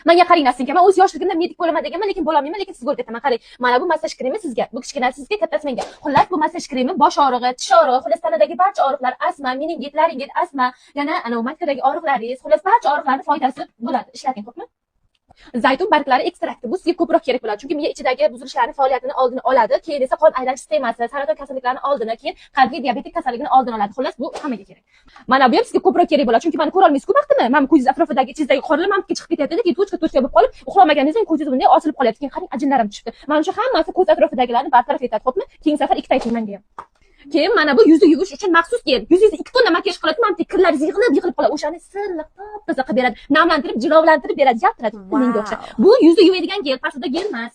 Menga qarang Nasinka, men o'z yoshligimda medik bo'laman deganman, lekin bo'la olmayman, lekin sizga o'rgataman. Qarang, mana bu massaj kremi sizga, bu kichkina sizga, kattasi menga. Xullas, bu massaj kremi bosh og'rig'i, tish og'rig'i, xullas tanadagi barcha og'riqlar, astma, meningit, laringit, astma, yana ana matkadagi og'riqlaringiz, xullas barcha og'riqlarning foydasi bo'ladi. Ishlating, xo'pmi? Zaytun barglari ekstrakti bu sizga ko'proq kerak bo'ladi, chunki miya ichidagi buzilishlarning faoliyatini oldini oladi, keyin esa qon aylanish sistemasi, saraton kasalliklarining oldini, keyin qalbli diabetik kasalligini oldini oladi. Xullas, bu hammaga kerak. Mana bu ham sizga ko'proq kerak bo'ladi, chunki mana ko'ra olmaysiz-ku vaqtini. Mana ko'zingiz atrofidagi ichingizdagi qorlar mamtga chiqib ketyapti, keyin to'chqa bo'lib qolib, uxlamaganingizdan ko'zingiz bunday osilib qolyapti. Keyin qarang, ajinlarim tushibdi. Mana shu hammasi ko'z atrofidagilarni bartaraf etadi, xo'pmi? Keyingi safar ikkita ayting menga ham. Keyin mana bu yuzni yuvish uchun maxsus gel. Yuzingizni 2 tonna makiyaj qiladi, mana kirlaringiz yig'ilib qoladi. O'shani silliq, toza qilib beradi, namlantirib, jilovlantirib beradi, yaltiradi. Menga o'xshab. Bu yuzni yuvadigan gel, aslida gel emas.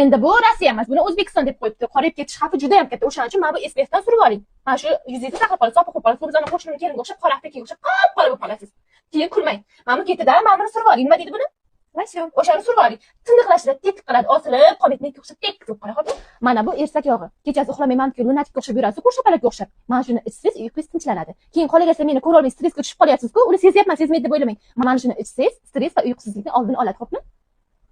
Endi bu Rossiya emas, buni O'zbekiston deb qo'yibdi. Qorayib ketish xavfi juda ham katta. O'shaning uchun mana bu SPF dan surib oling. Mana shu yuzingizni saqlab qolasiz, sopiq qilib qolasiz. So'zani qo'shnining keliga o'xshab, qora aftakiga o'xshab, qop-qora bo'lib qolasiz. Keyin kulmang. Mana bu ketidan mana buni surib oling. Nima deydi buni? O'shani surib oling. Tindiqlashida tetik qiladi, osilib, qometnikka o'xshab tek bo'lib qoladi. Mana bu ersak yog'i. Kechasi uxlamayman-ku, lunatikka o'xshab yurasiz, ko'rshapalakka o'xshab. Mana shuni ichsangiz, uyqungiz tinchlanadi. Keyin qolaversa meni ko'ra olmay stressga tushib qolyapsiz-ku, uni sezyapman, sezmaydi deb o'ylamang. Mana shuni ichsangiz, stress va uyqusizlikni oldini oladi, xo'pmi?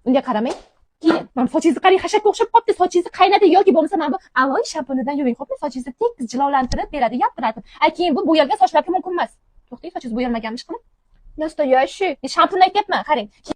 Unga qaramang. Keyin mana sochingizni qarang, xashakka o'xshab qolibdi, sochingizni qaynating yoki bo'lmasa mana bu aloy shampunidan yuving, xo'pmi? Sochingizni tekis jilovlantirib beradi, yaltiratib. Keyin bu bo'yalgan sochlarga mumkin emas. To'xtang, sochingiz bo'yalmaganmi ishqilib? Nastoyashi. Shampunni aytyapman, qarang.